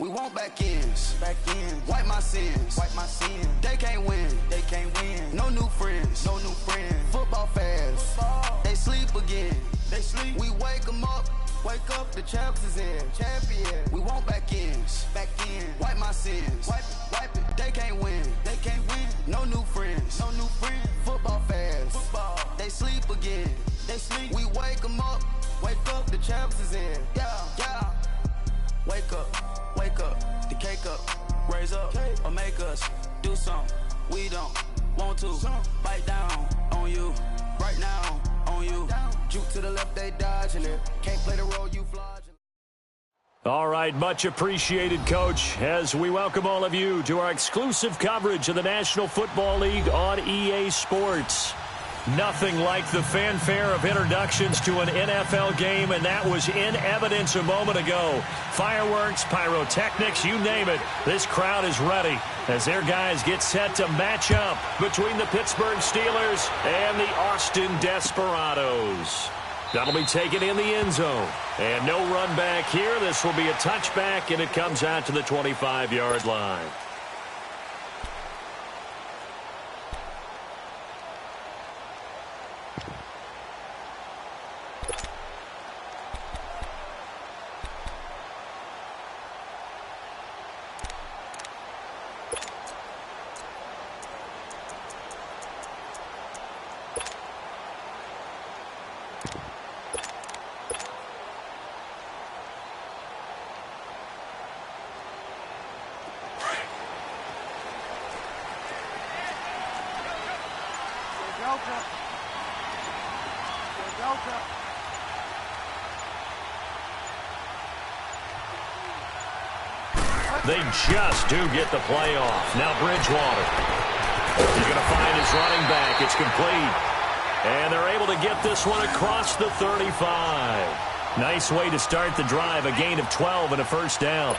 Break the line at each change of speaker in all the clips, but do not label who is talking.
We want back ends. Wipe my sins. They can't win. No new friends. Football fans. They sleep again. We wake them up. The champs is in. We want back ends. Wipe my sins. Wipe it. They can't win. No new friends. Football fans. They sleep again. We wake them up. The champs is in. Yeah. Wake up. The cake up. Raise up. Or make us do something we don't want to. Bite down on you. Right now on you. Juke to the left, they dodging it. Can't play the role you flogging.
All right, much appreciated, Coach, as we welcome all of you to our exclusive coverage of the National Football League on EA Sports. Nothing like the fanfare of introductions to an NFL game, and that was in evidence a moment ago. Fireworks, pyrotechnics, you name it. This crowd is ready as their guys get set to match up between the Pittsburgh Steelers and the Austin Desperados. That'll be taken in the end zone. And no run back here. This will be a touchback, and it comes out to the 25-yard line. They just do get the play off. Now Bridgewater. He's going to find his running back. It's complete. And they're able to get this one across the 35. Nice way to start the drive. A gain of 12 and a first down.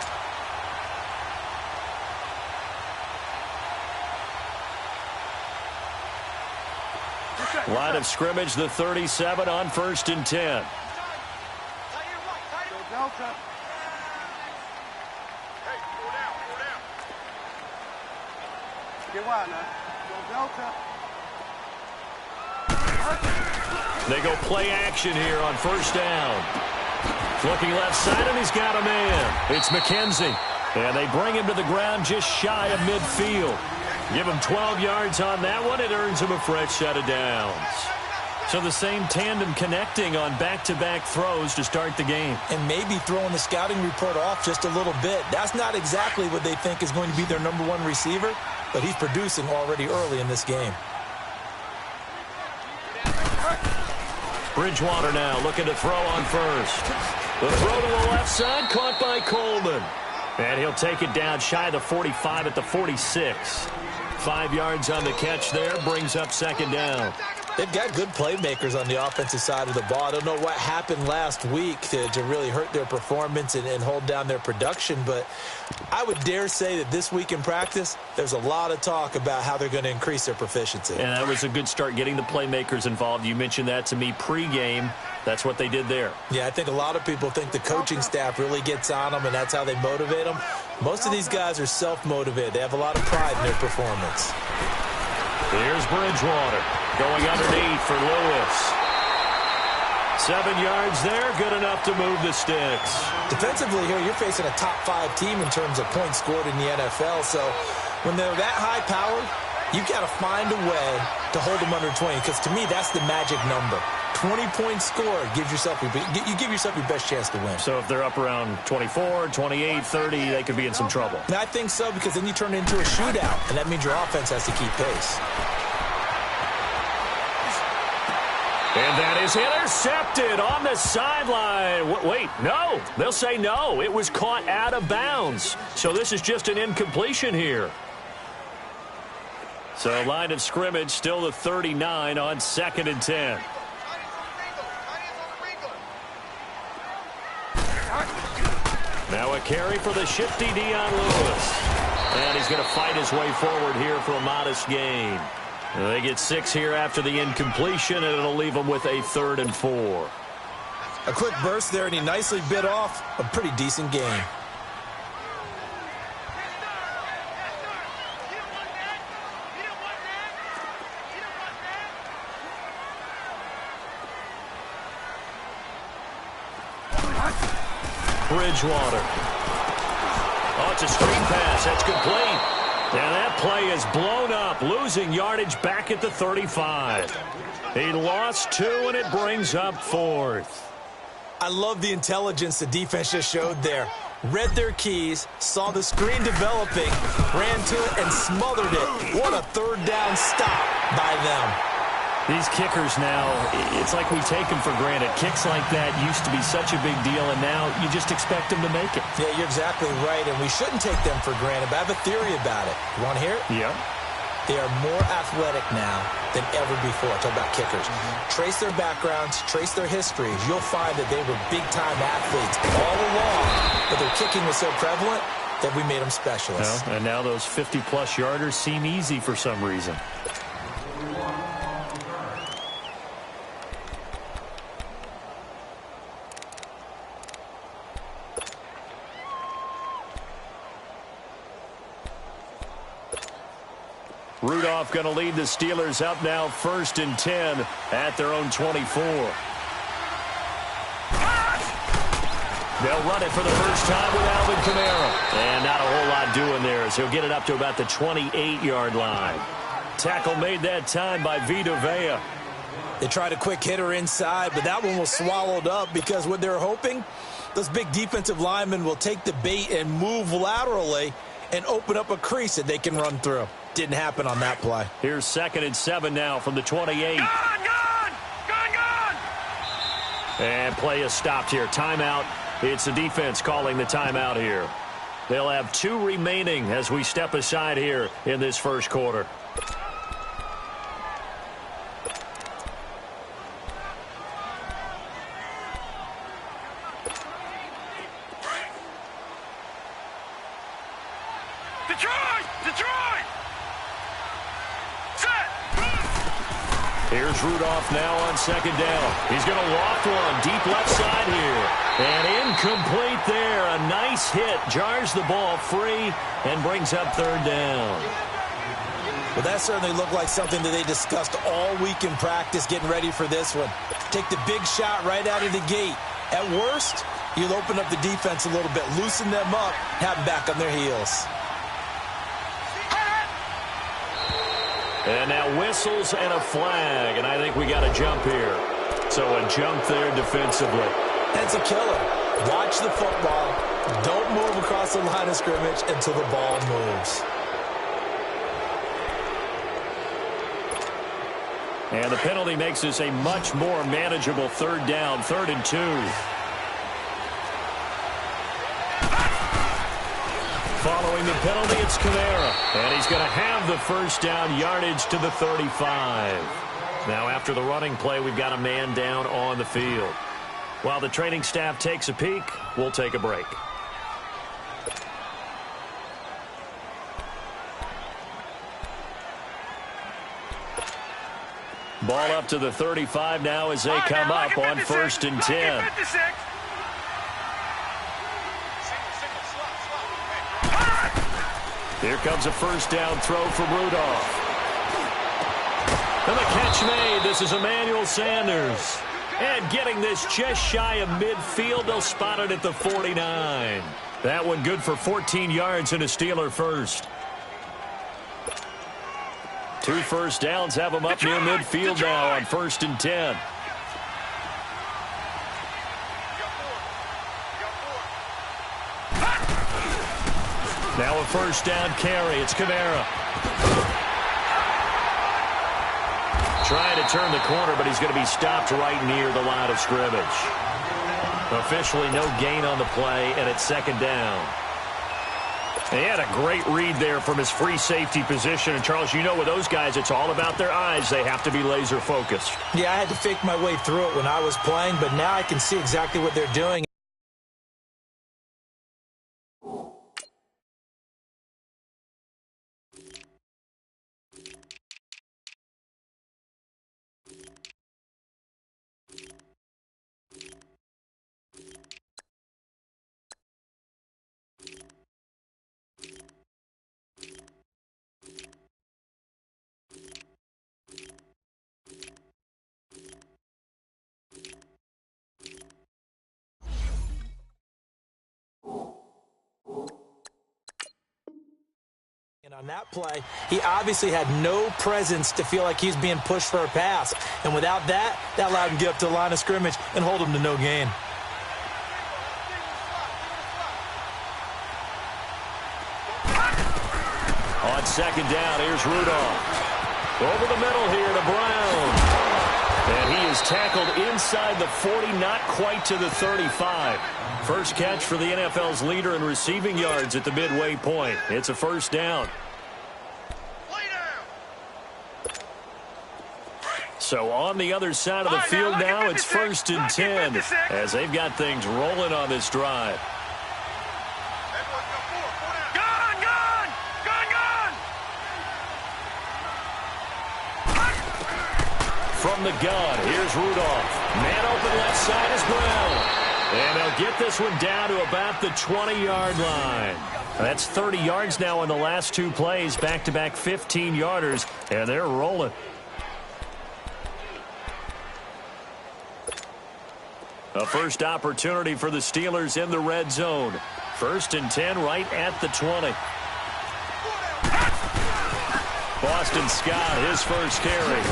Line of scrimmage, the 37 on 1st and 10. They go play action here on 1st down. Looking left side, and he's got a man. It's McKenzie. And they bring him to the ground just shy of midfield. Give him 12 yards on that one. It earns him a fresh set of downs. So the same tandem connecting on back-to-back throws to start the game.
And maybe throwing the scouting report off just a little bit. That's not exactly what they think is going to be their number one receiver, but he's producing already early in this game.
Bridgewater now looking to throw on first. The throw to the left side, caught by Coleman. And he'll take it down shy of the 45 at the 46. 5 yards on the catch there, brings up 2nd down.
They've got good playmakers on the offensive side of the ball. I don't know what happened last week to really hurt their performance and hold down their production, but I would dare say that this week in practice, there's a lot of talk about how they're going to increase their proficiency.
And that was a good start getting the playmakers involved. You mentioned that to me pregame. That's what they did there.
Yeah, I think a lot of people think the coaching staff really gets on them, and that's how they motivate them. Most of these guys are self-motivated. They have a lot of pride in their performance.
Here's Bridgewater going underneath for Lewis. 7 yards there, good enough to move the sticks.
Defensively here, you're facing a top-5 team in terms of points scored in the NFL, so when they're that high-powered, you've got to find a way to hold them under 20, because to me, that's the magic number. 20 points scored gives yourself you give yourself your best chance to win.
So if they're up around 24, 28, 30, they could be in some trouble.
And I think so, because then you turn it into a shootout, and that means your offense has to keep pace.
And that is intercepted on the sideline. Wait, no. They'll say no. It was caught out of bounds. So this is just an incompletion here. So line of scrimmage still the 39 on 2nd and 10. Now a carry for the shifty Dion Lewis. And he's going to fight his way forward here for a modest gain. And they get 6 here after the incompletion, and it'll leave them with a 3rd and 4.
A quick burst there, and he nicely bit off a pretty decent gain.
Bridgewater. Oh, it's a screen pass. That's complete. And that play is blown up, losing yardage back at the 35. He lost 2, and it brings up 4th.
I love the intelligence the defense just showed there. Read their keys, saw the screen developing, ran to it, and smothered it. What a third down stop by them.
These kickers now, it's like we take them for granted. Kicks like that used to be such a big deal, and now you just expect them to make it.
Yeah, you're exactly right, and we shouldn't take them for granted, but I have a theory about it. You want to hear it?
Yeah.
They are more athletic now than ever before. Talk about kickers. Trace their backgrounds, trace their histories. You'll find that they were big-time athletes all along, but their kicking was so prevalent that we made them specialists.
Well, and now those 50-plus yarders seem easy for some reason. Rudolph going to lead the Steelers up now 1st and 10 at their own 24. They'll run it for the first time with Alvin Kamara. And not a whole lot doing there as he'll get it up to about the 28-yard line. Tackle made that time by Vita Vea.
They tried a quick hitter inside, but that one was swallowed up because what they're hoping, those big defensive linemen will take the bait and move laterally and open up a crease that they can run through. Didn't happen on that play.
Here's 2nd and 7 now from the 28. Gone! And play is stopped here. Timeout. It's the defense calling the timeout here. They'll have 2 remaining as we step aside here in this first quarter. Here's Rudolph now on 2nd down. He's going to loft one deep left side here. And incomplete there. A nice hit. Jars the ball free and brings up 3rd down.
Well, that certainly looked like something that they discussed all week in practice getting ready for this one. Take the big shot right out of the gate. At worst, you'll open up the defense a little bit, loosen them up, have them back on their heels.
And now whistles and a flag, and I think we got a jump here. So a jump there defensively.
That's a killer. Watch the football. Don't move across the line of scrimmage until the ball moves.
And the penalty makes this a much more manageable 3rd down, 3rd and 2. Following the penalty, it's Kamara. And he's going to have the first down, yardage to the 35. Now, after the running play, we've got a man down on the field. While the training staff takes a peek, we'll take a break. Ball up to the 35 now as they come up on 1st and 10. Here comes a first down throw from Rudolph. And the catch made. This is Emmanuel Sanders. And getting this just shy of midfield, they'll spot it at the 49. That one good for 14 yards and a Steeler first. 2 first downs have them up near midfield now on 1st and 10. Now a first down carry. It's Kamara. Trying to turn the corner, but he's going to be stopped right near the line of scrimmage. Officially no gain on the play, and it's 2nd down. He had a great read there from his free safety position. And, Charles, you know with those guys, it's all about their eyes. They have to be laser focused.
Yeah, I had to fake my way through it when I was playing, but now I can see exactly what they're doing. On that play, he obviously had no presence to feel like he's being pushed for a pass. And without that, that allowed him to get up to the line of scrimmage and hold him to no gain.
On second down, here's Rudolph. Over the middle here to Brown. And he is tackled inside the 40, not quite to the 35. First catch for the NFL's leader in receiving yards at the midway point. It's a first down. So on the other side of the field now, it's 1st and 10 as they've got things rolling on this drive. From the gun, here's Rudolph. Man open left side is Brown. And they'll get this one down to about the 20-yard line. That's 30 yards now in the last two plays, back-to-back 15-yarders, and they're rolling. A first opportunity for the Steelers in the red zone. 1st and 10 right at the 20. Boston Scott, his first carry.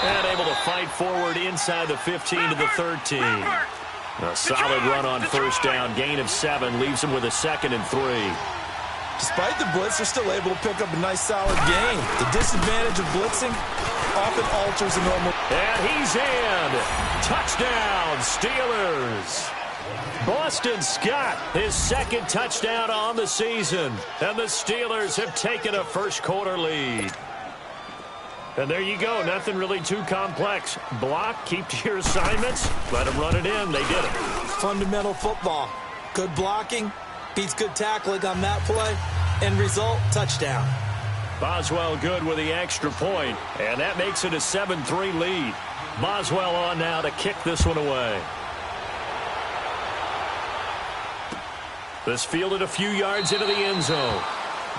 And able to fight forward inside the 15 to the 13. A solid run on first down. Gain of 7 leaves him with a 2nd and 3.
Despite the blitz, they're still able to pick up a nice solid gain. The disadvantage of blitzing often alters the normal.
And he's in. Touchdown, Steelers. Boston Scott, his 2nd touchdown on the season. And the Steelers have taken a first-quarter lead. And there you go. Nothing really too complex. Block, keep to your assignments, let them run it in. They did it.
Fundamental football. Good blocking beats good tackling on that play. End result, touchdown.
Boswell good with the extra point, and that makes it a 7-3 lead. Boswell on now to kick this one away. This fielded a few yards into the end zone.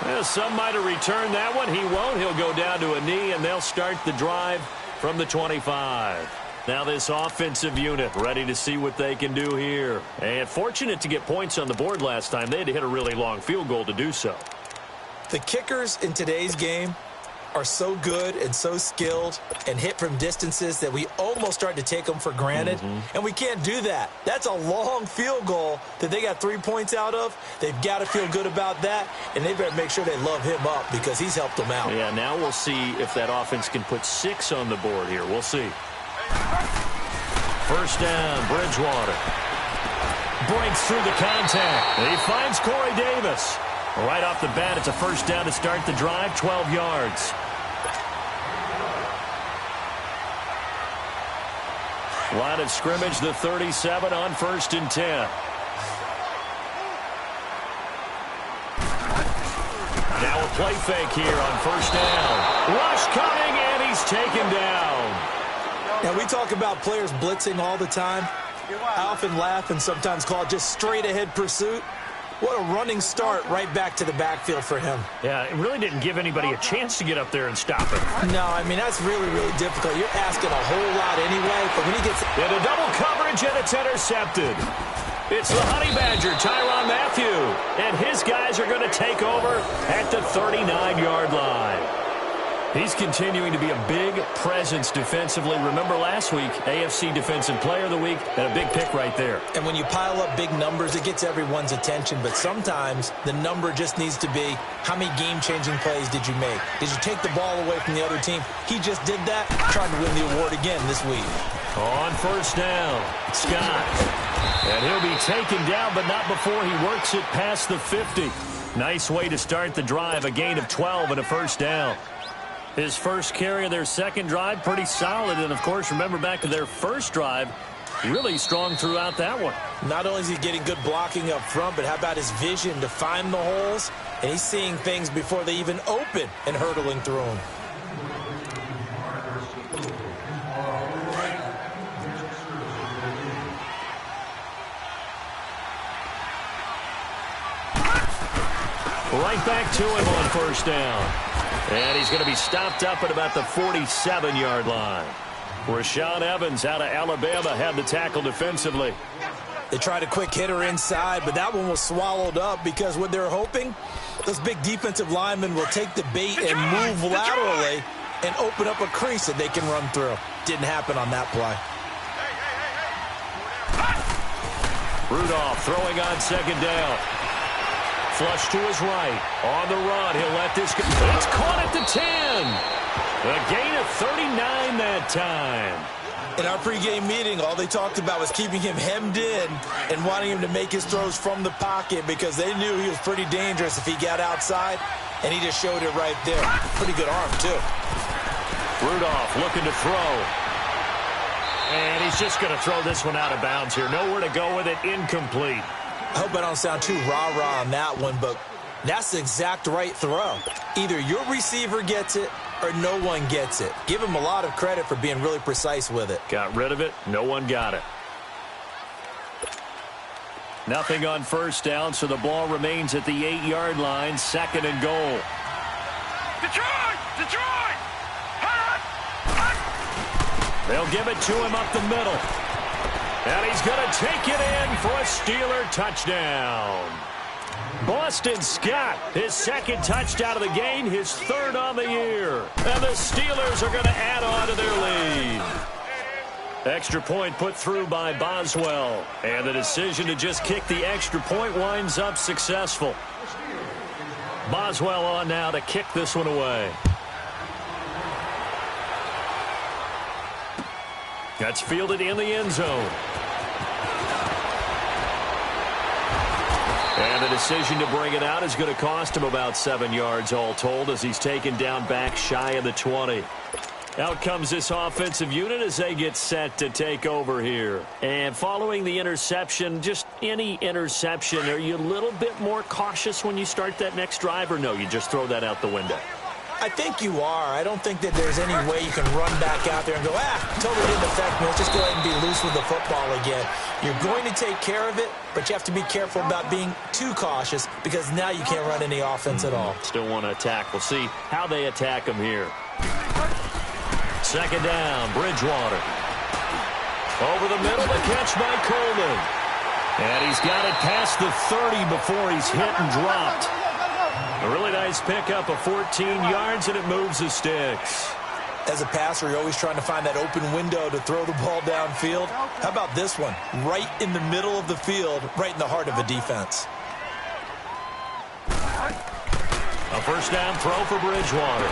Well, some might have returned that one. He won't. He'll go down to a knee, and they'll start the drive from the 25. Now this offensive unit ready to see what they can do here. And fortunate to get points on the board last time. They had to hit a really long field goal to do so.
The kickers in today's game are so good and so skilled and hit from distances that we almost start to take them for granted. And we can't do that. That's a long field goal that they got 3 points out of. They've got to feel good about that, and they better make sure they love him up because he's helped them out.
Yeah, now we'll see if that offense can put 6 on the board here. We'll see. First down, Bridgewater. Breaks through the contact. He finds Corey Davis. Right off the bat, it's a first down to start the drive, 12 yards. Line of scrimmage, the 37 on 1st and 10. Now a play fake here on first down. Rush coming, and he's taken down.
Now, we talk about players blitzing all the time. I often laugh and sometimes call it just straight-ahead pursuit. What a running start right back to the backfield for him.
Yeah, it really didn't give anybody a chance to get up there and stop it.
No, I mean, that's really, really difficult. You're asking a whole lot anyway, but when he gets...
In a double coverage, and it's intercepted. It's the Honey Badger, Tyrann Mathieu. And his guys are going to take over at the 39-yard line. He's continuing to be a big presence defensively. Remember last week, AFC Defensive Player of the Week, and a big pick right there.
And when you pile up big numbers, it gets everyone's attention. But sometimes the number just needs to be, how many game-changing plays did you make? Did you take the ball away from the other team? He just did that, trying to win the award again this week.
On first down, Scott. And he'll be taken down, but not before he works it past the 50. Nice way to start the drive, a gain of 12 and a first down. His first carry of their second drive, pretty solid. And, of course, remember back to their first drive, really strong throughout that one.
Not only is he getting good blocking up front, but how about his vision to find the holes? And he's seeing things before they even open and hurtling through them.
Right back to him on first down. And he's going to be stopped up at about the 47-yard line. Rashaan Evans out of Alabama had the tackle defensively.
They tried a quick hitter inside, but that one was swallowed up because what they're hoping, those big defensive linemen will take the bait and move laterally and open up a crease that they can run through. Didn't happen on that play.
Rudolph throwing on second down. Flush to his right. On the run, he'll let this go. It's caught at the 10. A gain of 39 that time.
In our pregame meeting, all they talked about was keeping him hemmed in and wanting him to make his throws from the pocket because they knew he was pretty dangerous if he got outside, and he just showed it right there. Pretty good arm, too.
Rudolph looking to throw. And he's just going to throw this one out of bounds here. Nowhere to go with it. Incomplete.
I hope I don't sound too rah-rah on that one, but that's the exact right throw. Either your receiver gets it or no one gets it. Give him a lot of credit for being really precise with it.
Got rid of it. No one got it. Nothing on first down, so the ball remains at the 8-yard line. Second and goal.
Detroit! Detroit!
They'll give it to him up the middle. And he's going to take it in for a Steeler touchdown. Boston Scott, his second touchdown of the game, his third on the year. And the Steelers are going to add on to their lead. Extra point put through by Boswell. And the decision to just kick the extra point winds up successful. Boswell on now to kick this one away. That's fielded in the end zone. And the decision to bring it out is going to cost him about 7 yards all told as he's taken down back shy of the 20. Out comes this offensive unit as they get set to take over here. And following the interception, just any interception, are you a little bit more cautious when you start that next drive, or no, you just throw that out the window?
I think you are. I don't think that there's any way you can run back out there and go, totally didn't affect me. Let's just go ahead and be loose with the football again. You're going to take care of it, but you have to be careful about being too cautious because now you can't run any offense at all.
Still want to attack. We'll see how they attack him here. Second down, Bridgewater. Over the middle, the catch by Coleman. And he's got it past the 30 before he's hit and dropped. A really nice pickup of 14 yards, and it moves the sticks.
As a passer, you're always trying to find that open window to throw the ball downfield. How about this one? Right in the middle of the field, right in the heart of a defense.
A first down throw for Bridgewater.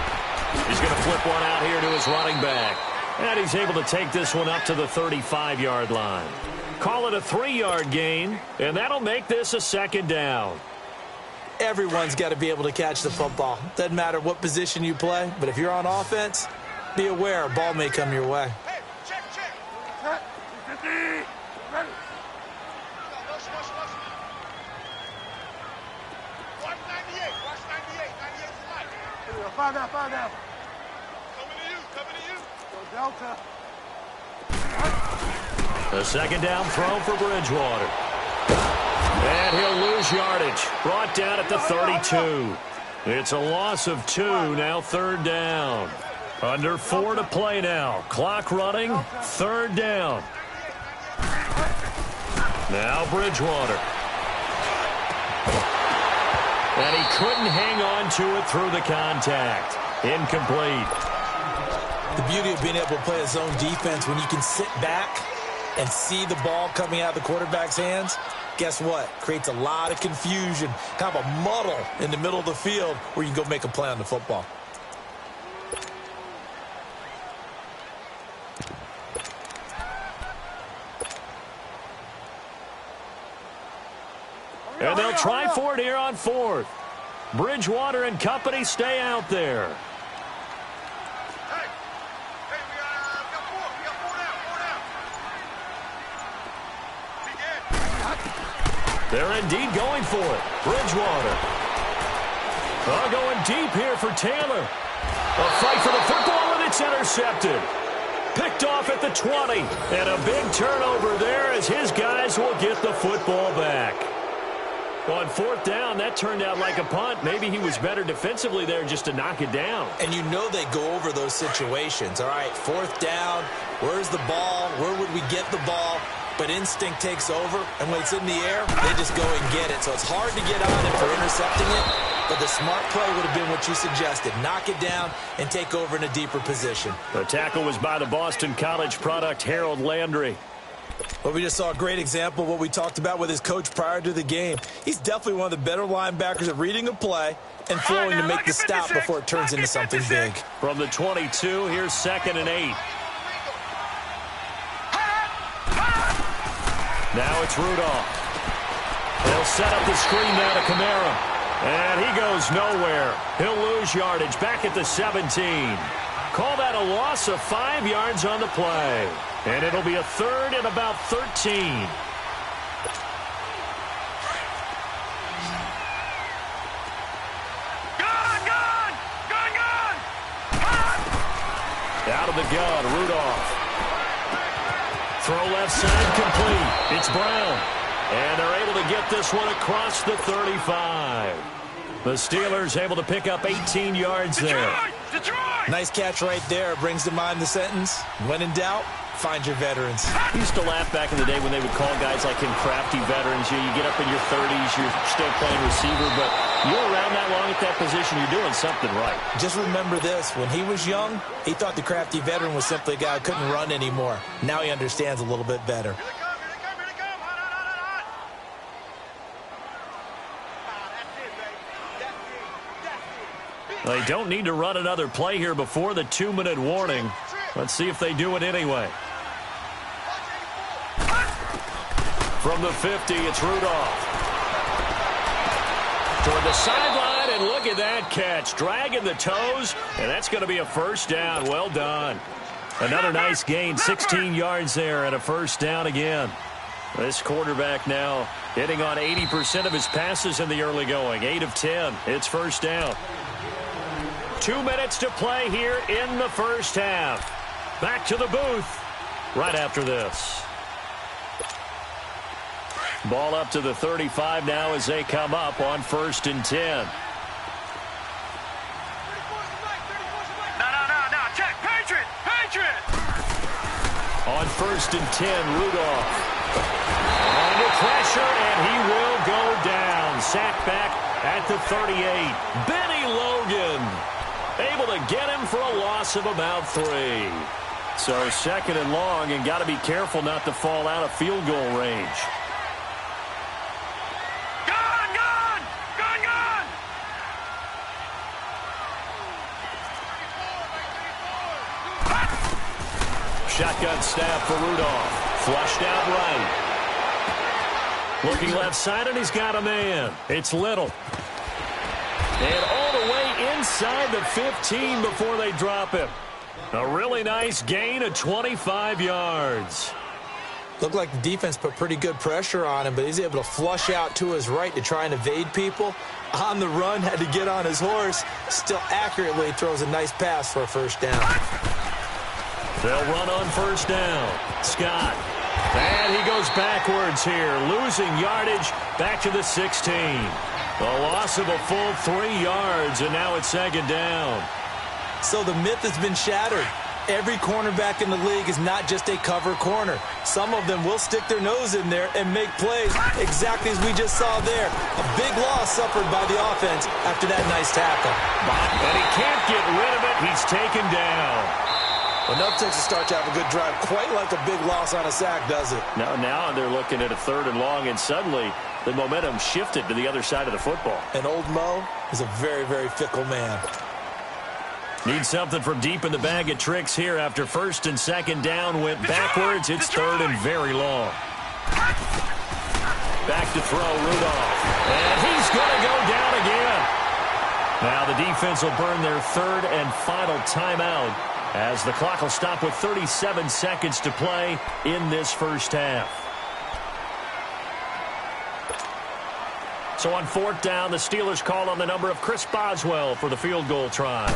He's going to flip one out here to his running back. And he's able to take this one up to the 35-yard line. Call it a 3-yard gain, and that'll make this a second down.
Everyone's got to be able to catch the football. Doesn't matter what position you play, but if you're on offense, be aware a ball may come your way.
Hey, check. Ready. Watch 98. Watch 98. 98's the light.
Find out.
Coming to you.
Go Delta.
The second down throw for Bridgewater. And he'll lose yardage. Brought down at the 32. It's a loss of 2, now third down. Under 4 to play now. Clock running, third down. Now Bridgewater. And he couldn't hang on to it through the contact. Incomplete.
The beauty of being able to play a zone defense when you can sit back and see the ball coming out of the quarterback's hands, guess what? Creates a lot of confusion, kind of a muddle in the middle of the field where you can go make a play on the football.
And they'll try for it here on fourth. Bridgewater and company stay out there.
Hey, we got 4. We got 4 down.
They're indeed going for it. Bridgewater. Going deep here for Taylor. A fight for the football, and it's intercepted. Picked off at the 20. And a big turnover there as his guys will get the football back. On fourth down, that turned out like a punt. Maybe he was better defensively there just to knock it down.
And you know they go over those situations. All right, fourth down, where's the ball? Where would we get the ball? but instinct takes over, and when it's in the air, they just go and get it. So it's hard to get on him for intercepting it, but the smart play would have been what you suggested. Knock it down and take over in a deeper position.
The tackle was by the Boston College product, Harold Landry.
Well, we just saw a great example of what we talked about with his coach prior to the game. He's definitely one of the better linebackers at reading a play and flowing to make the stop before it turns into something big.
From the 22, here's 2nd and 8. Now it's Rudolph. They'll set up the screen now to Kamara. And he goes nowhere. He'll lose yardage back at the 17. Call that a loss of 5 yards on the play. And it'll be a 3rd and about 13. Out of the gun, Rudolph. Throw left side complete. It's Brown. And they're able to get this one across the 35. The Steelers able to pick up 18 yards there.
Detroit!
Nice catch right there. Brings to mind the sentence, when in doubt, find your veterans.
I used to laugh back in the day when they would call guys like him crafty veterans. You get up in your 30s, you're still playing receiver, but you're around that long at that position, you're doing something right.
Just remember this. When he was young, he thought the crafty veteran was simply a guy who couldn't run anymore. Now he understands a little bit better.
Here they come, here they come, here they come. Hot. That's it, baby. That's it.
They don't need to run another play here before the 2-minute warning. Let's see if they do it anyway. From the 50, it's Rudolph. Toward the sideline, and look at that catch. Dragging the toes, and that's going to be a 1st down. Well done. Another nice gain, 16 yards there, and a 1st down again. This quarterback now hitting on 80% of his passes in the early going. 8 of 10. It's 1st down. 2 minutes to play here in the 1st half. Back to the booth right after this. Ball up to the 35 now as they come up on 1st and 10.
No. Check. Patriot.
On 1st and 10, Rudolph. Under pressure, and he will go down. Sacked back at the 38. Benny Logan able to get him for a loss of about 3. So 2nd and long, and got to be careful not to fall out of field goal range.
Gun!
Shotgun snap for Rudolph. Flushed out right. Looking left side, and he's got a man. It's Little. And all the way inside the 15 before they drop him. A really nice gain of 25 yards.
Looked like the defense put pretty good pressure on him, but he's able to flush out to his right to try and evade people. On the run, had to get on his horse. Still accurately throws a nice pass for a 1st down.
They'll run on 1st down. Scott. And he goes backwards here, losing yardage back to the 16. A loss of a full 3 yards, and now it's 2nd down.
So the myth has been shattered. Every cornerback in the league is not just a cover corner. Some of them will stick their nose in there and make plays exactly as we just saw there. A big loss suffered by the offense after that nice tackle.
And he can't get rid of it. He's taken down.
Enough takes a start to have a good drive. Quite like a big loss on a sack, does it?
Now they're looking at a 3rd and long, and suddenly the momentum shifted to the other side of the football.
And old Mo is a very, very fickle man.
Need something from deep in the bag of tricks here after 1st and 2nd down went backwards. It's 3rd and very long. Back to throw, Rudolph. And he's going to go down again. Now the defense will burn their 3rd and final timeout as the clock will stop with 37 seconds to play in this 1st half. So on 4th down, the Steelers call on the number of Chris Boswell for the field goal try.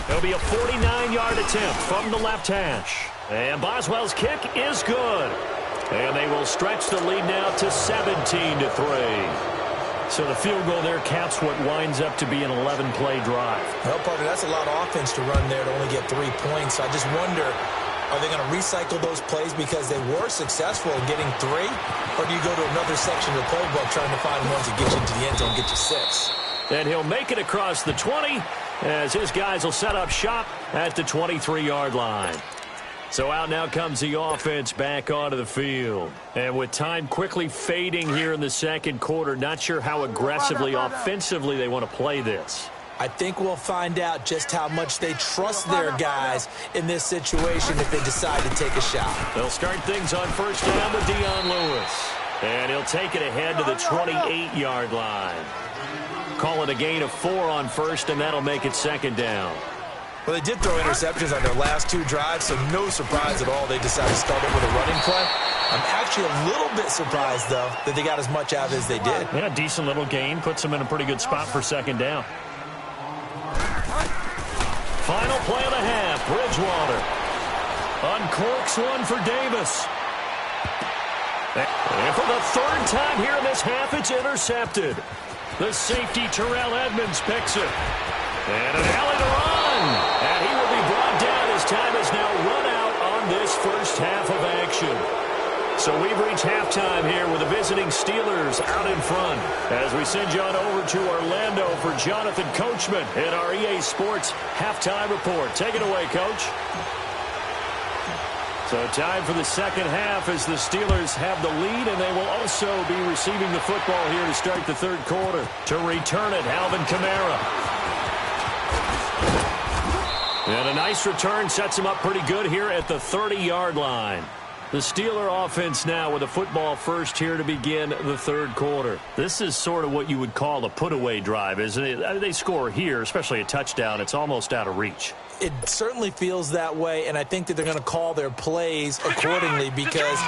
It'll be a 49-yard attempt from the left hash. And Boswell's kick is good. And they will stretch the lead now to 17-3. So the field goal there caps what winds up to be an 11-play drive.
Well, partner, that's a lot of offense to run there to only get 3 points. I just wonder Are they going to recycle those plays because they were successful in getting 3? Or do you go to another section of the playbook trying to find ones that get you into the end zone and get you 6?
And he'll make it across the 20 as his guys will set up shop at the 23-yard line. So out now comes the offense back onto the field. And with time quickly fading here in the second quarter, not sure how aggressively, offensively they want to play this.
I think we'll find out just how much they trust their guys in this situation if they decide to take a shot.
They'll start things on first down with Dion Lewis. And he'll take it ahead to the 28-yard line. Call it a gain of 4 on first, and that'll make it second down.
Well, they did throw interceptions on their last 2 drives, so no surprise at all they decided to start it with a running play. I'm actually a little bit surprised, though, that they got as much out as they did.
Yeah, decent little gain. Puts them in a pretty good spot for second down. Final play of the half. Bridgewater uncorks one for Davis. And for the 3rd time here in this half, it's intercepted. The safety, Terrell Edmonds, picks it. And an alley to run. And he will be brought down. His time is now run out on this first half of action. So we've reached halftime here with the visiting Steelers out in front. As we send you on over to Orlando for Jonathan Coachman in our EA Sports Halftime Report. Take it away, Coach. So time for the second half as the Steelers have the lead, and they will also be receiving the football here to start the third quarter. To return it, Alvin Kamara. And a nice return sets him up pretty good here at the 30-yard line. The Steeler offense now with a football first here to begin the third quarter. This is sort of what you would call a put-away drive, isn't it? They score here, especially a touchdown. It's almost out of reach.
It certainly feels that way, and I think that they're going to call their plays accordingly because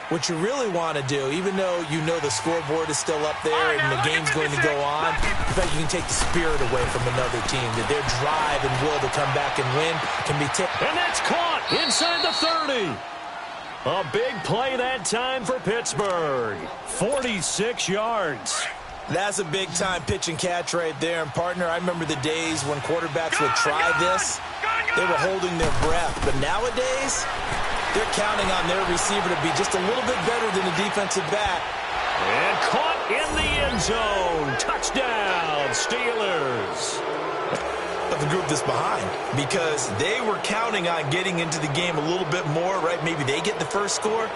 what you really want to do, even though you know the scoreboard is still up there and the game's going to go on, in fact, you can take the spirit away from another team, that their drive and will to come back and win can be taken.
And that's caught inside the 30. A big play that time for Pittsburgh. 46 yards.
That's a big-time pitch and catch right there. And, partner, I remember the days when quarterbacks would try this. They were holding their breath. But nowadays, they're counting on their receiver to be just a little bit better than the defensive back.
And caught in the end zone. Touchdown, Steelers.
Of the group that's behind, because they were counting on getting into the game a little bit more, right? Maybe they get the first score.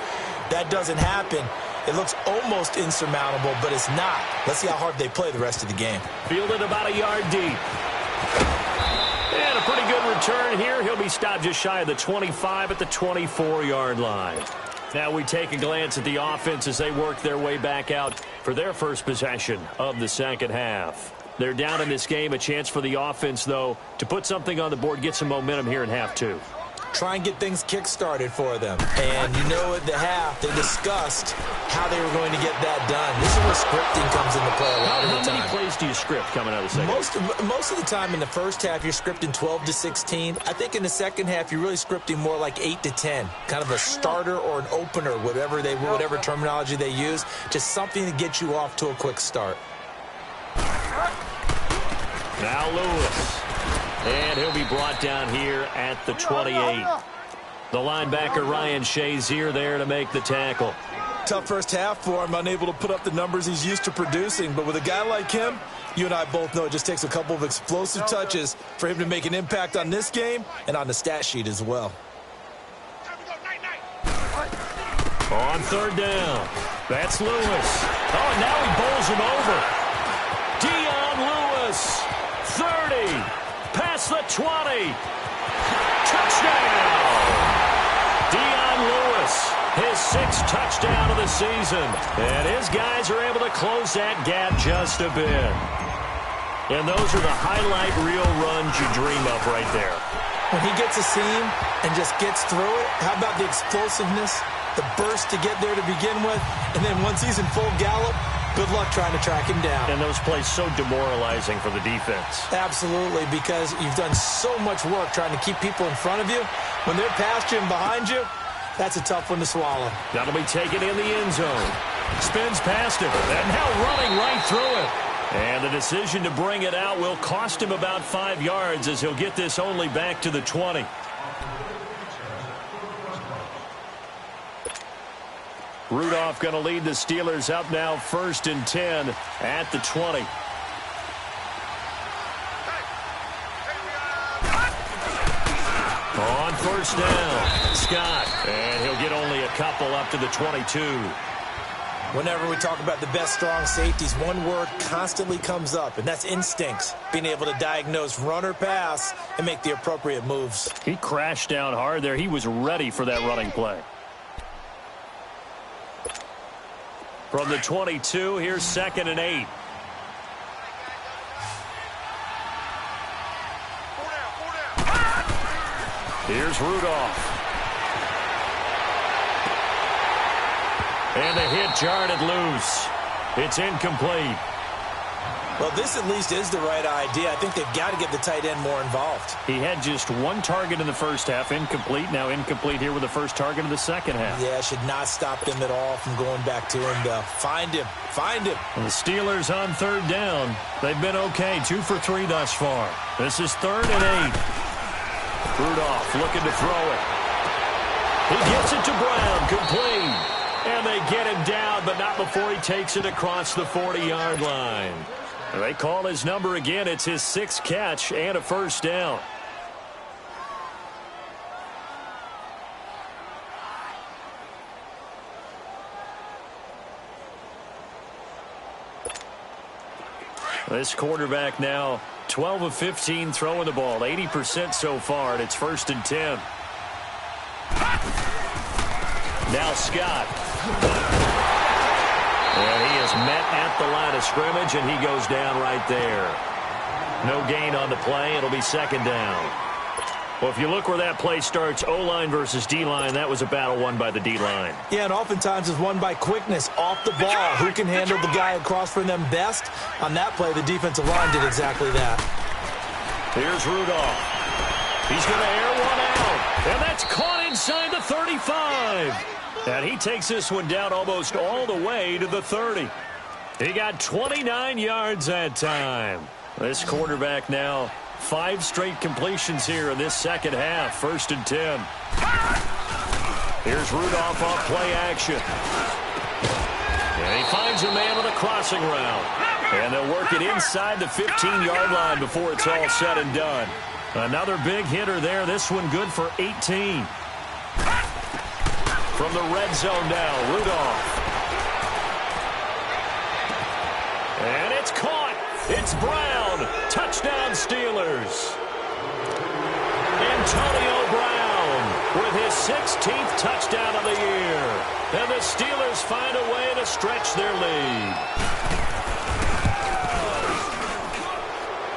That doesn't happen. It looks almost insurmountable, but it's not. Let's see how hard they play the rest of the game.
Fielded about a yard deep. And a pretty good return here. He'll be stopped just shy of the 25 at the 24-yard line. Now we take a glance at the offense as they work their way back out for their first possession of the second half. They're down in this game. A chance for the offense, though, to put something on the board, get some momentum here in half 2.
Try and get things kick-started for them. And you know at the half, they discussed how they were going to get that done. This is where scripting comes into play a lot of the time.
How many plays do you script coming out of the second half?
Most of the time in the first half, you're scripting 12 to 16. I think in the second half, you're really scripting more like 8 to 10. Kind of a starter or an opener, whatever terminology they use. Just something to get you off to a quick start.
Now Lewis. And he'll be brought down here at the 28. The linebacker Ryan Shazier there to make the tackle.
Tough first half for him, unable to put up the numbers he's used to producing. But with a guy like him, you and I both know it just takes a couple of explosive touches for him to make an impact on this game and on the stat sheet as well.
On third down, that's Lewis. Oh, and now he bowls him over. Dion Lewis, 30. Past the 20. Touchdown! Dion Lewis, his 6th touchdown of the season. And his guys are able to close that gap just a bit. And those are the highlight reel runs you dream of right there.
When he gets a seam and just gets through it, how about the explosiveness, the burst to get there to begin with, and then once he's in full gallop, good luck trying to track him down.
And those plays so demoralizing for the defense.
Absolutely, because you've done so much work trying to keep people in front of you. When they're past you and behind you, that's a tough one to swallow.
That'll be taken in the end zone. Spins past it, and now running right through it. And the decision to bring it out will cost him about 5 yards as he'll get this only back to the 20. Rudolph going to lead the Steelers up now 1st and 10 at the 20. On 1st down, Scott. And he'll get only a couple up to the 22.
Whenever we talk about the best strong safeties, one word constantly comes up, and that's instincts. Being able to diagnose run or pass and make the appropriate moves.
He crashed down hard there. He was ready for that running play. From the 22, here's 2nd and 8. Here's Rudolph. And the hit jarred loose. It's incomplete.
Well, this at least is the right idea. I think they've got to get the tight end more involved.
He had just one target in the first half, incomplete. Now incomplete here with the first target of the second half.
Yeah, should not stop them at all from going back to him to find him. Find him.
And the Steelers on 3rd down. They've been okay, 2 for 3 thus far. This is 3rd and 8. Rudolph looking to throw it. He gets it to Brown, complete. And they get him down, but not before he takes it across the 40-yard line. They call his number again. It's his 6th catch and a 1st down. This quarterback now 12 of 15 throwing the ball, 80% so far, and it's 1st and 10. Now Scott. And he is met at the line of scrimmage, and he goes down right there. No gain on the play. It'll be 2nd down. Well, if you look where that play starts, O-line versus D-line, that was a battle won by the D-line.
Yeah, and oftentimes it's won by quickness off the ball. Who can handle the guy across from them best? On that play, the defensive line did exactly that.
Here's Rudolph. He's going to air one out. And that's caught inside the 35. And he takes this one down almost all the way to the 30. He got 29 yards that time. This quarterback now 5 straight completions here in this second half. 1st and 10. Here's Rudolph off play action. And he finds a man with a crossing route. And they'll work it inside the 15-yard line before it's all said and done. Another big hitter there. This one good for 18. From the red zone now, Rudolph. And it's caught. It's Brown. Touchdown, Steelers. Antonio Brown with his 16th touchdown of the year. And the Steelers find a way to stretch their lead.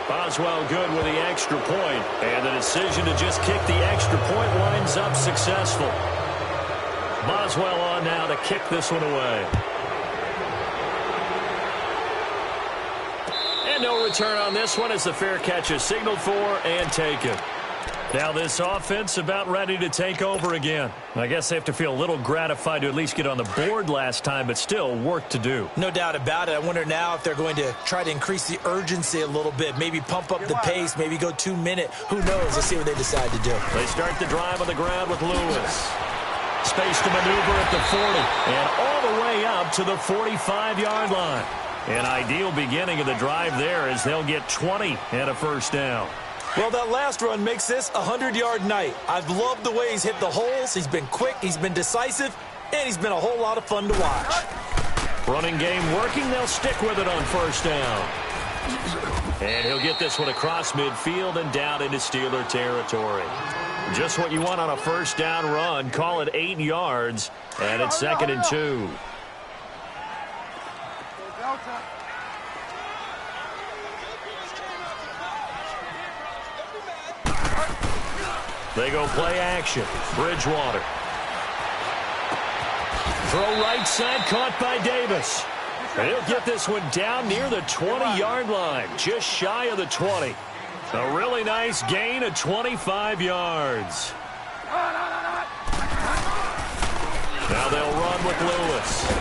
Boswell good with the extra point. And the decision to just kick the extra point winds up successful. Boswell on now to kick this one away. And no return on this one as the fair catch is signaled for and taken. Now this offense about ready to take over again. I guess they have to feel a little gratified to at least get on the board last time, but still work to do.
No doubt about it. I wonder now if they're going to try to increase the urgency a little bit, maybe pump up the pace, maybe go 2-minute. Who knows? Let's see what they decide to do.
They start the drive on the ground with Lewis. Space to maneuver at the 40 and all the way up to the 45-yard line. An ideal beginning of the drive there as they'll get 20 and a 1st down.
Well, that last run makes this a 100-yard night. I've loved the way he's hit the holes. He's been quick, he's been decisive, and he's been a whole lot of fun to watch.
Running game working. They'll stick with it on 1st down. And he'll get this one across midfield and down into Steeler territory. Just what you want on a 1st down run. Call it 8 yards, and it's 2nd and 2. They go play action. Bridgewater. Throw right side, caught by Davis. And he'll get this one down near the 20-yard line, just shy of the 20. A really nice gain of 25 yards. Now they'll run with Lewis.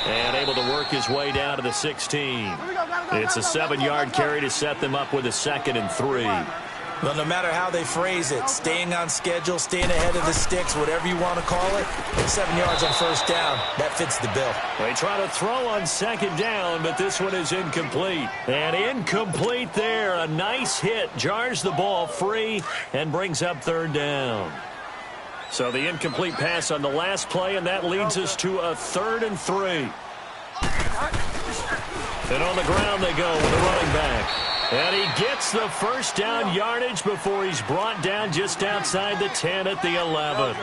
And able to work his way down to the 16. It's a 7-yard carry to set them up with a 2nd and 3.
Well, no matter how they phrase it, staying on schedule, staying ahead of the sticks, whatever you want to call it, 7 yards on first down, that fits the bill.
They try to throw on second down, but this one is incomplete. And incomplete there. A nice hit. Jars the ball free and brings up third down. So the incomplete pass on the last play, and that leads us to a 3rd and 3. And on the ground they go with a running back. And he gets the first down yardage before he's brought down just outside the 10 at the 11.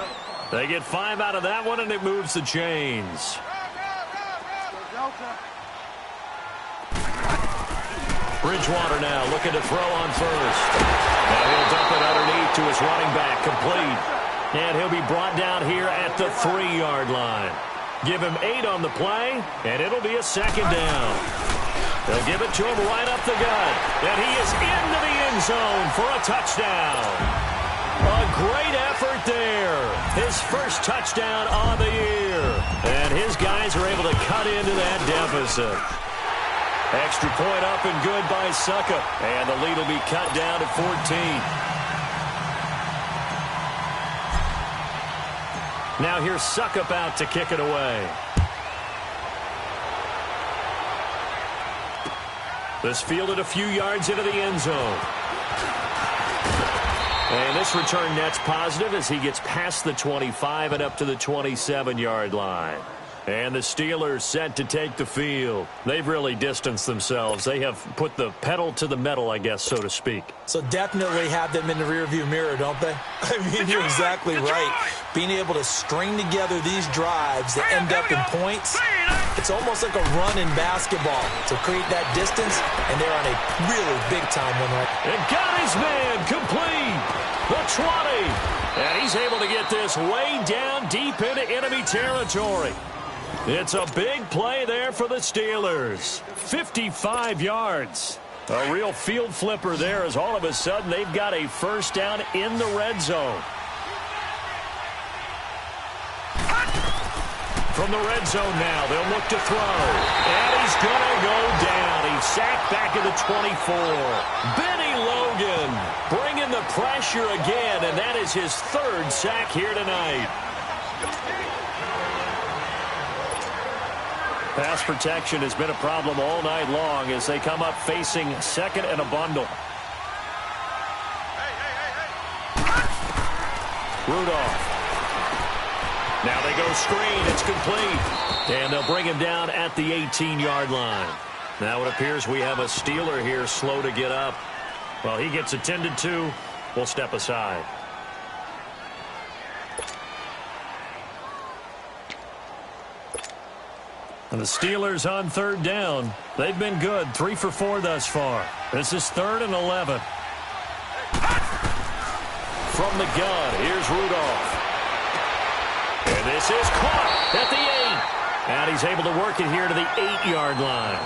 They get 5 out of that one, and it moves the chains. Bridgewater now looking to throw on first. And he'll dump it underneath to his running back, complete. And he'll be brought down here at the 3-yard line. Give him 8 on the play, and it'll be a 2nd down. They'll give it to him right up the gut. And he is into the end zone for a touchdown. A great effort there. His first touchdown on the year. And his guys are able to cut into that deficit. Extra point up and good by Suckup. And the lead will be cut down to 14. Now here's Suckup out to kick it away. This fielded a few yards into the end zone. And this return net's positive as he gets past the 25 and up to the 27-yard line. And the Steelers set to take the field. They've really distanced themselves. They have put the pedal to the metal, I guess, so to speak.
So definitely have them in the rearview mirror, don't they? I mean, you're exactly right. Being able to string together these drives that end up in points, it's almost like a run in basketball to create that distance, and they're on a really big-time one right now.
And got his man complete. The 20. And he's able to get this way down deep into enemy territory. It's a big play there for the Steelers. 55 yards. A real field flipper there as all of a sudden they've got a first down in the red zone. From the red zone now, they'll look to throw. And he's going to go down. He's sacked back at the 24. Benny Logan bringing the pressure again, and that is his 3rd sack here tonight. Pass protection has been a problem all night long as they come up facing 2nd and a bundle. Rudolph. Now they go screen. It's complete. And they'll bring him down at the 18-yard line. Now it appears we have a Steeler here slow to get up. Well, he gets attended to. We'll step aside. And the Steelers on 3rd down. They've been good. 3 for 4 thus far. This is 3rd and 11. From the gun, here's Rudolph. And this is caught at the 8. And he's able to work it here to the 8-yard line.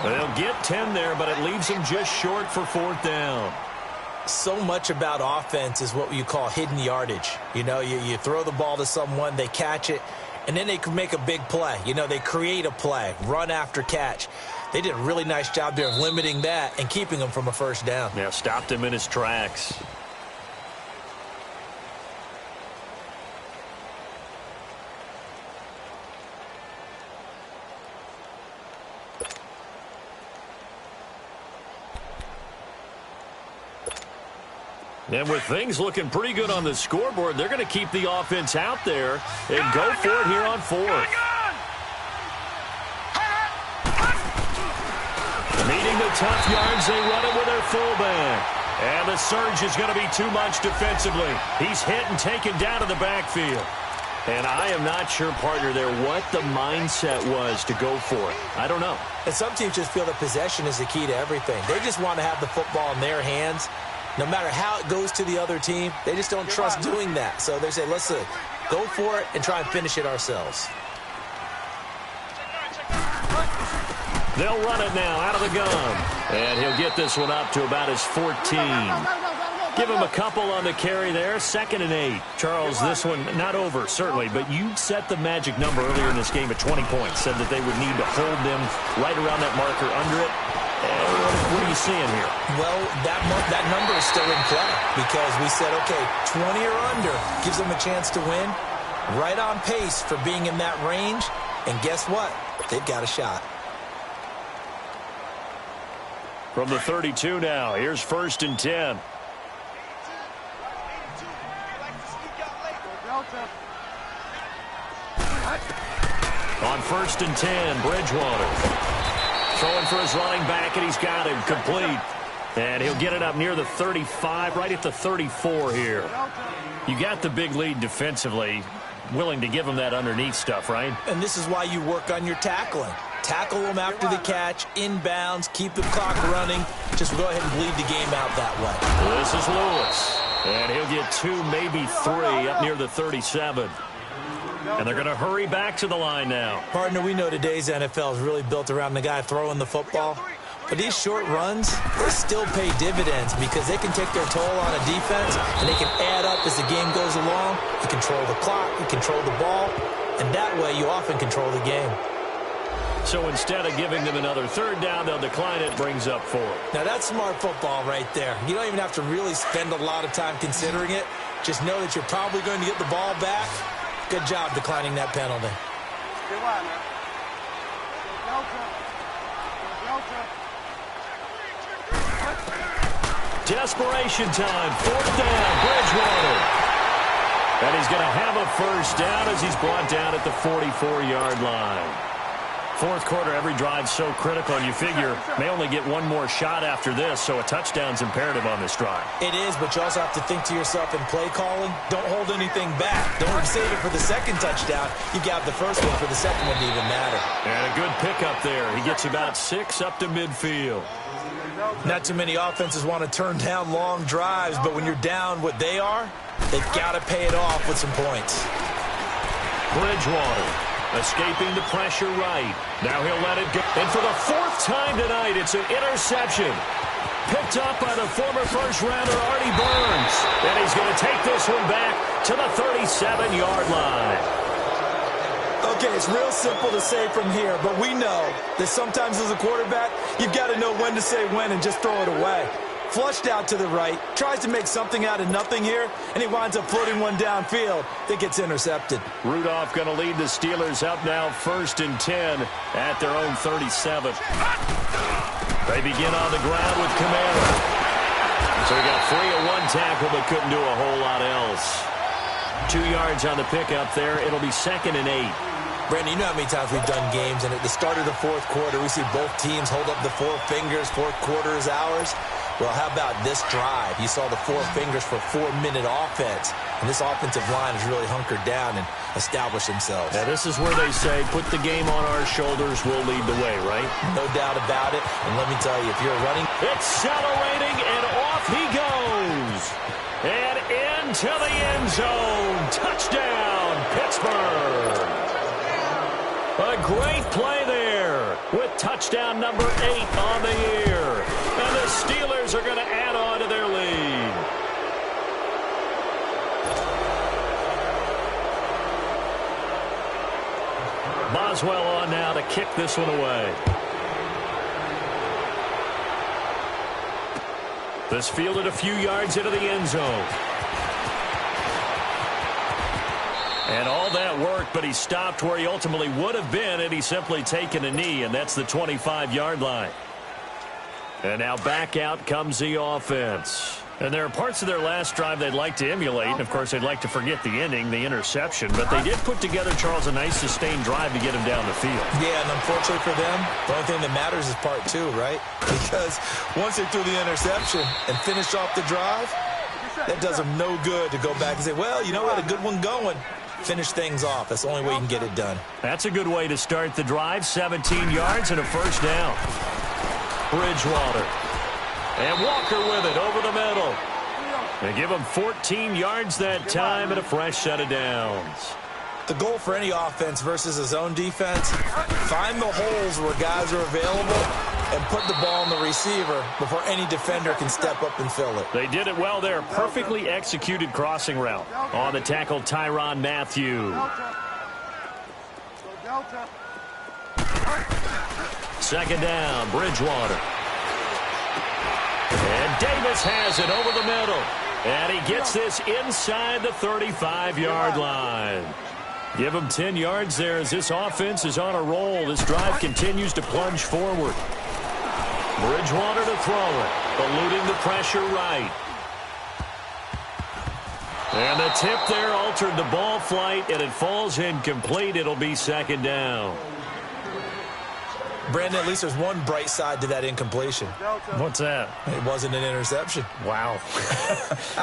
They'll get 10 there, but it leaves him just short for 4th down.
So much about offense is what you call hidden yardage. You know, you throw the ball to someone, they catch it, and then they can make a big play. You know, they create a play, run after catch. They did a really nice job there of limiting that and keeping him from a first down.
Yeah, stopped him in his tracks. And with things looking pretty good on the scoreboard, they're going to keep the offense out there and go for it here on 4th. Meeting the tough yards, they run it with their fullback. And the surge is going to be too much defensively. He's hit and taken down to the backfield. And I am not sure, partner, there what the mindset was to go for it. I don't know.
And some teams just feel that possession is the key to everything. They just want to have the football in their hands. No matter how it goes to the other team, they just don't trust doing that. So they say, let's go for it and try and finish it ourselves.
They'll run it now out of the gun. And he'll get this one up to about his 14. Give him a couple on the carry there. 2nd and 8. Charles, this one not over, certainly, but you set the magic number earlier in this game at 20 points. Said that they would need to hold them right around that marker under it. And What are you seeing here?
Well, that number is still in play because we said, okay, 20 or under gives them a chance to win. Right on pace for being in that range. And guess what? They've got a shot.
From the 32 now, here's 1st and 10. On 1st and 10, Bridgewater. Throwing for his running back, and he's got him complete. And he'll get it up near the 35, right at the 34 here. You got the big lead defensively. Willing to give him that underneath stuff, right?
And this is why you work on your tackling. Tackle them after the catch, inbounds, keep the clock running. Just go ahead and bleed the game out that way.
This is Lewis. And he'll get 2, maybe 3 up near the 37. And they're going to hurry back to the line now.
Partner, we know today's NFL is really built around the guy throwing the football. But these short runs, they still pay dividends because they can take their toll on a defense and they can add up as the game goes along. You control the clock, you control the ball, and that way you often control the game.
So instead of giving them another 3rd down, they'll decline it, brings up 4.
Now that's smart football right there. You don't even have to really spend a lot of time considering it. Just know that you're probably going to get the ball back. Good job declining that penalty.
Desperation time, 4th down, Bridgewater. And he's going to have a 1st down as he's brought down at the 44-yard line. 4th quarter, every drive so critical, and you figure may only get one more shot after this, so a touchdown's imperative on this drive.
It is, but you also have to think to yourself in play calling, don't hold anything back. Don't save it for the 2nd touchdown. You got the 1st one for the 2nd one to even matter.
And a good pickup there. He gets about 6 up to midfield.
Not too many offenses want to turn down long drives, but when you're down what they are, they've got to pay it off with some points.
Bridgewater escaping the pressure right. Now he'll let it go. And for the 4th time tonight, it's an interception. Picked up by the former first-rounder Artie Burns. And he's going to take this one back to the 37-yard line.
Okay, it's real simple to say from here, but we know that sometimes as a quarterback, you've got to know when to say when and just throw it away. Flushed out to the right, tries to make something out of nothing here, and he winds up floating one downfield that gets intercepted.
Rudolph going to lead the Steelers up now 1st and 10 at their own 37. They begin on the ground with Kamara. So he got 3 of 1 tackle, but couldn't do a whole lot else. 2 yards on the pickup there. It'll be 2nd and 8.
Brandon, you know how many times we've done games, and at the start of the 4th quarter, we see both teams hold up the 4 fingers, 4th quarter is ours. Well, how about this drive? You saw the 4 fingers for 4-minute offense, and this offensive line has really hunkered down and established themselves.
Now, this is where they say, put the game on our shoulders, we'll lead the way, right?
No doubt about it, and let me tell you, if you're running...
Accelerating, and off he goes. And into the end zone. Touchdown, Pittsburgh. A great play there with touchdown number 8 on the year. And the Steelers are going to add on to their lead. Boswell on now to kick this one away. This fielded a few yards into the end zone. And all that worked, but he stopped where he ultimately would have been had he simply taken a knee, and that's the 25-yard line. And now back out comes the offense. And there are parts of their last drive they'd like to emulate, and of course they'd like to forget the ending, the interception, but they did put together, Charles, a nice sustained drive to get him down the field.
Yeah, and unfortunately for them, the only thing that matters is part 2, right? Because once they threw the interception and finished off the drive, that does them no good to go back and say, well, you know, we had a good one going. Finish things off. That's the only way you can get it done.
That's a good way to start the drive. 17 yards and a 1st down. Bridgewater. And Walker with it over the middle. They give him 14 yards that time and a fresh set of downs.
The goal for any offense versus a zone defense, find the holes where guys are available and put the ball on the receiver before any defender can step up and fill it.
They did it well there. Perfectly executed crossing route. On the tackle, Tyrann Mathieu. Second down, Bridgewater. And Davis has it over the middle. And he gets this inside the 35-yard line. Give him 10 yards there as this offense is on a roll. This drive continues to plunge forward. Bridgewater to throw it, eluding the pressure right. And the tip there altered the ball flight, and it falls incomplete. It'll be second down.
Brandon, at least there's one bright side to that incompletion.
What's that?
It wasn't an interception.
Wow.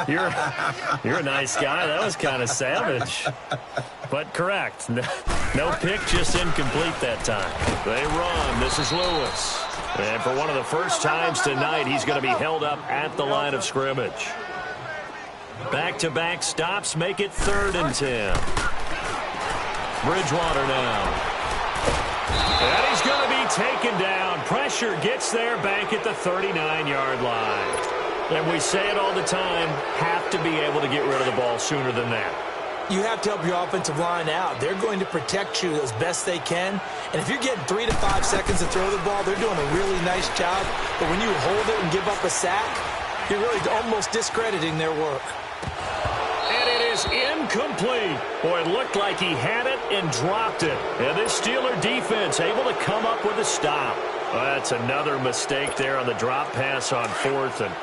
You're a nice guy. That was kind of savage. But correct. No pick, just incomplete that time. They run. This is Lewis. And for one of the first times tonight, he's going to be held up at the line of scrimmage. Back-to-back stops make it 3rd and 10. Bridgewater now. And he's going to be taken down. Pressure gets there back at the 39-yard line. And we say it all the time, have to be able to get rid of the ball sooner than that.
You have to help your offensive line out. They're going to protect you as best they can. And if you're getting 3 to 5 seconds to throw the ball, they're doing a really nice job. But when you hold it and give up a sack, you're really almost discrediting their work.
And it is incomplete. Boy, it looked like he had it and dropped it. And this Steeler defense able to come up with a stop. Well, that's another mistake there on the drop pass on 4th. And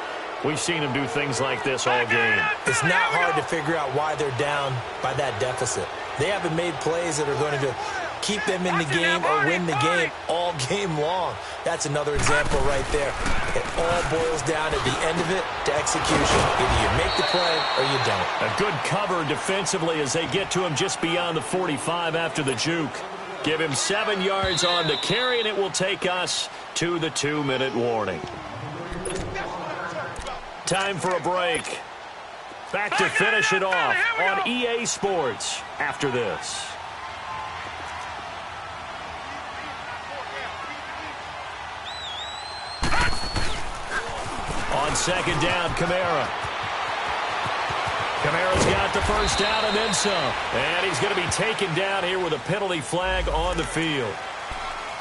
we've seen him do things like this all game.
It's not hard to figure out why they're down by that deficit. They haven't made plays that are going to keep them in the game or win the game all game long. That's another example right there. It all boils down at the end of it to execution. Either you make the play or you don't.
A good cover defensively as they get to him just beyond the 45 after the juke. Give him 7 yards on the carry, and it will take us to the 2-minute warning. Time for a break. Back to finish it off on EA Sports after this. On second down, Kamara. Kamara's got the first down and then some. And he's going to be taken down here with a penalty flag on the field.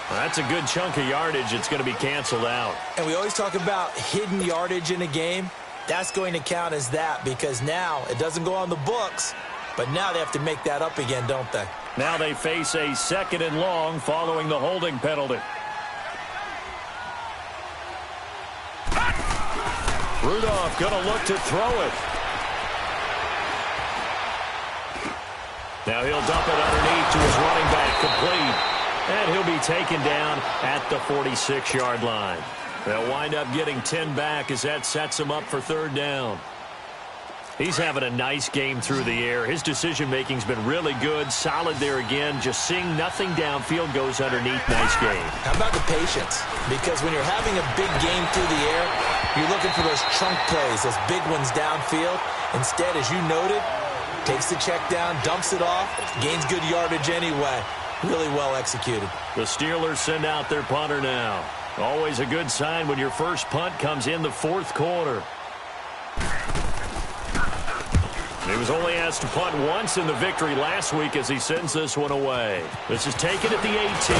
Well, that's a good chunk of yardage. It's going to be canceled out.
And we always talk about hidden yardage in a game. That's going to count as that because now it doesn't go on the books, but now they have to make that up again, don't they?
Now they face a 2nd and long following the holding penalty. Rudolph going to look to throw it. Now he'll dump it underneath to his running back, complete. And he'll be taken down at the 46-yard line. They'll wind up getting 10 back as that sets him up for 3rd down. He's having a nice game through the air. His decision-making's been really good. Solid there again. Just seeing nothing downfield goes underneath. Nice game.
How about the patience? Because when you're having a big game through the air, you're looking for those chunk plays, those big ones downfield. Instead, as you noted, takes the check down, dumps it off, gains good yardage anyway. Really well executed.
The Steelers send out their punter now. Always a good sign when your first punt comes in the 4th quarter. He was only asked to punt once in the victory last week as he sends this one away. This is taken at the 18.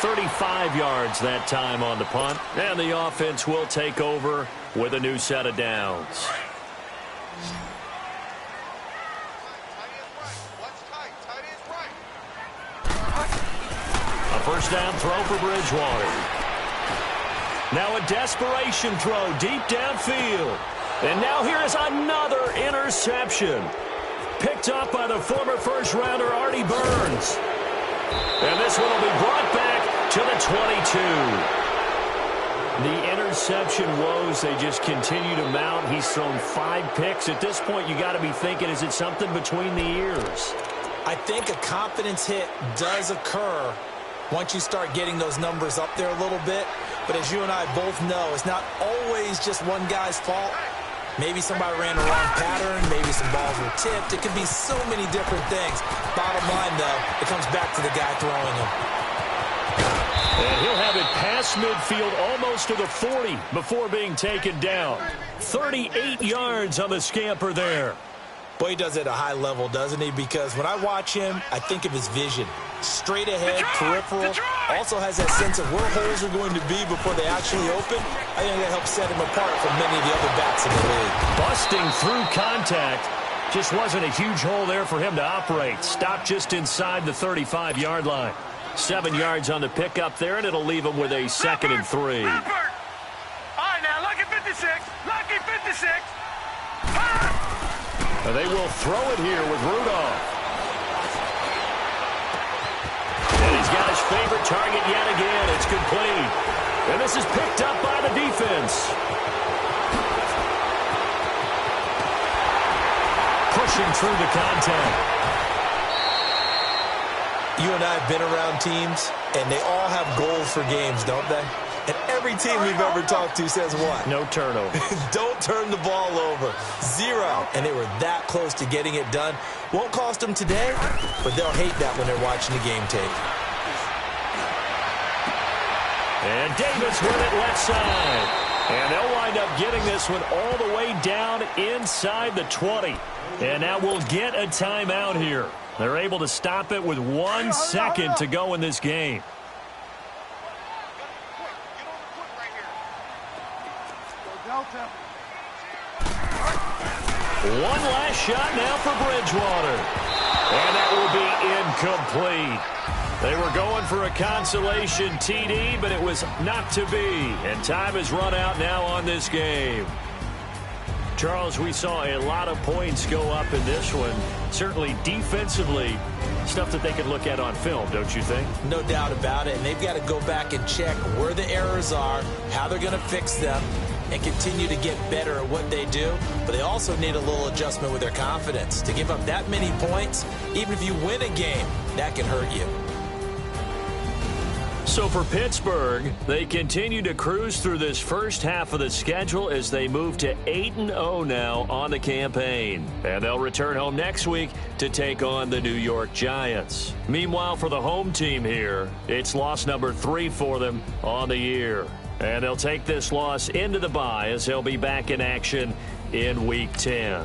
35 yards that time on the punt. And the offense will take over with a new set of downs. A first down throw for Bridgewater. Now a desperation throw deep downfield. And now here is another interception. Picked up by the former first-rounder Artie Burns. And this one will be brought back to the 22. The interception woes, they just continue to mount. He's thrown 5 picks. At this point, you got to be thinking, is it something between the ears?
I think a confidence hit does occur once you start getting those numbers up there a little bit. But as you and I both know, it's not always just one guy's fault. Maybe somebody ran the wrong pattern. Maybe some balls were tipped. It could be so many different things. Bottom line, though, it comes back to the guy throwing them.
And he'll have it past midfield almost to the 40 before being taken down. 38 yards on the scamper there.
Boy, he does it at a high level, doesn't he? Because when I watch him, I think of his vision. Straight ahead, peripheral. Also has that sense of where holes are going to be before they actually open. I think that helps set him apart from many of the other backs in the league.
Busting through contact. Just wasn't a huge hole there for him to operate. Stopped just inside the 35-yard line. 7 yards on the pickup there, and it'll leave him with a 2nd and 3.
All right, now, lucky 56. Lucky 56.
And they will throw it here with Rudolph. And he's got his favorite target yet again. It's complete. And this is picked up by the defense. Pushing through the contact.
You and I have been around teams, and they all have goals for games, don't they? And every team we've ever talked to says what?
No turnover.
Don't turn the ball over. 0. And they were that close to getting it done. Won't cost them today, but they'll hate that when they're watching the game tape.
And Davis with it left side. And they'll wind up getting this one all the way down inside the 20. And now we'll get a timeout here. They're able to stop it with 1 second to go in this game. One last shot now for Bridgewater. And that will be incomplete. They were going for a consolation TD, but it was not to be. And time has run out now on this game. Charles, we saw a lot of points go up in this one. Certainly defensively, stuff that they can look at on film, don't you think?
No doubt about it. And they've got to go back and check where the errors are, how they're going to fix them, and continue to get better at what they do. But they also need a little adjustment with their confidence. To give up that many points, even if you win a game, that can hurt you.
So for Pittsburgh, they continue to cruise through this first half of the schedule as they move to 8-0 now on the campaign. And they'll return home next week to take on the New York Giants. Meanwhile, for the home team here, it's loss number 3 for them on the year. And they'll take this loss into the bye as they'll be back in action in Week 10.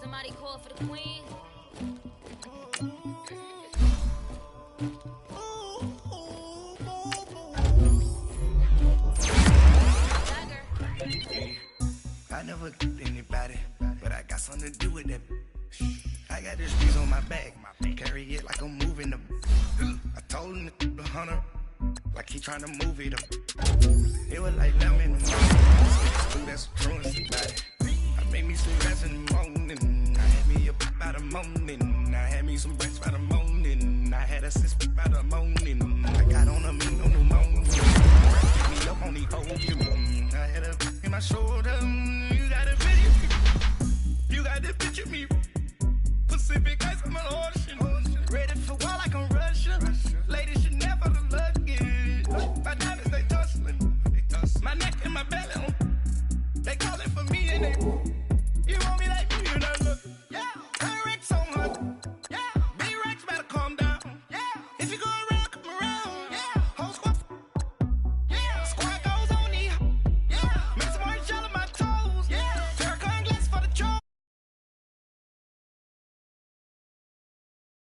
Somebody call for the queen.
I never anybody, but I got something to do with that. I got this piece on my back, carry it like I'm moving the. I told him to the hunter, like he trying to move it up. It was like lemon in the morning, that's truancy about it. I made me some rest in the morning, I had me a by the morning, I had me some breaks by the morning, I had a six by the morning.